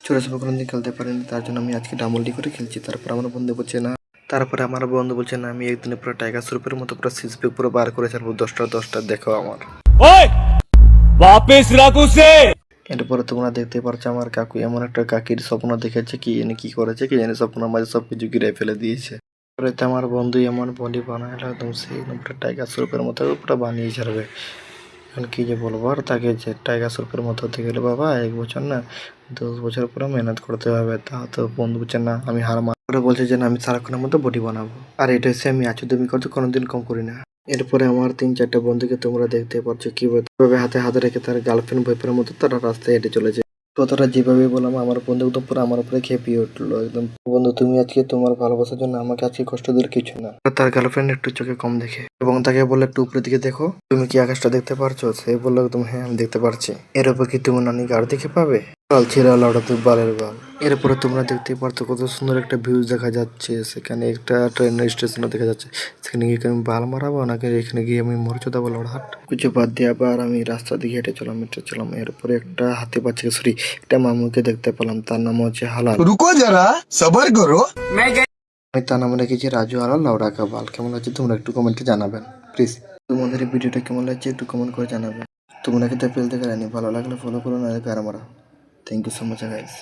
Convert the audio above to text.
চোরা চাপা কোনোদিন খেলতে পারিনি, তার জন্য আমি আজকে ডাবলডি করে খেলছি। তারপরে আমার বন্ধু বলছে না আমি একদিনে পুরো টাইগার শ্রফের মতো পুরো সিক্স পুরো বার করে ছাড়বো 10টা দেখো আমার। ओए वापस रख उसे। এরপরে তোমরা দেখতে পাচ্ছ আমার কাকু এমন একটা কাকির স্বপ্ন দেখেছে, কি এনে কি করেছে কি জানি, স্বপ্নের মাঝে সবকিছু গিরে ফেলে দিয়েছে। পরে তো আমার বন্ধু এমন বলি বানাইলো একদম সেই একদম পুরো টাইগার শ্রফের মতো পুরো বানিয়ে ছাড়বে। এখন কি যে বলবো আর তাকে, যে টাইগার শ্রফের মতো হতে গেলে বাবা 1 বছর না 10 বছর পুরো মেহনত করতে হবে। তা তো বন্ধু বলছে না আমি হার করে বলছে যে না আমি সারাক্ষণের মতো বডি বানাবো। আর এটা হচ্ছে আমি আচুদমি করতে কোনোদিন কম করি না। এরপরে আমার 3-4টা বন্ধুকে তোমরা দেখতে পাচ্ছ কিভাবে হাতে হাতে রেখে তার গার্লফ্রেন্ড বয়ফ্রেন্ডের মতো তারা রাস্তায় হেঁটে চলেছে। কথাটা যেভাবে বললাম আমার বন্ধু একদম পুরো আমার উপরে খেপিয়ে উঠলো একদম। বন্ধু তুমি আজকে তোমার ভালোবাসার জন্য আমাকে আজকে কষ্ট দেওয়ার কিছু না। তার গার্লফ্রেন্ড একটু চোখে কম দেখে এবং তাকে বললো একটু উপরের দিকে দেখো, তুমি কি আকাশটা দেখতে পারছো? সে বললো একদম হ্যাঁ আমি দেখতে পারছি। এর উপর কি তুমি নানি গাড় দেখে পাবে? বাল ছিঁড়া লাউডা তুই বালের বাল। এরপরে তোমরা দেখতে পারছো কত সুন্দর একটা ভিউজ দেখা যাচ্ছে, সেখানে একটা ট্রেনের স্টেশনও দেখা যাচ্ছে। সেখানে গিয়ে আমি বাল মারাবো নাকি এখানে গিয়ে আমি মর্যাদা বলো হাট কিছু বাদ দিয়ে আবার আমি রাস্তা দিকে হেঁটে চলাম। এরপরে একটা হাতি পাচ্ছে সরি একটা মামুকে দেখতে পেলাম, তার নাম হচ্ছে হালাল। रुको जरा सबर करो। আমি তার নাম রেখেছি রাজু হালাল লাউডা কাবাল। কেমন লাগছে তোমরা একটু কমেন্টে জানাবেন প্লিজ। তোমাদের এই ভিডিওটা কেমন লাগছে একটু কমেন্ট করে জানাবেন। তোমরা কিন্তু ফেলতে পারেনি, ভালো লাগলে ফলো করো না আর মারা। Thank you so much guys.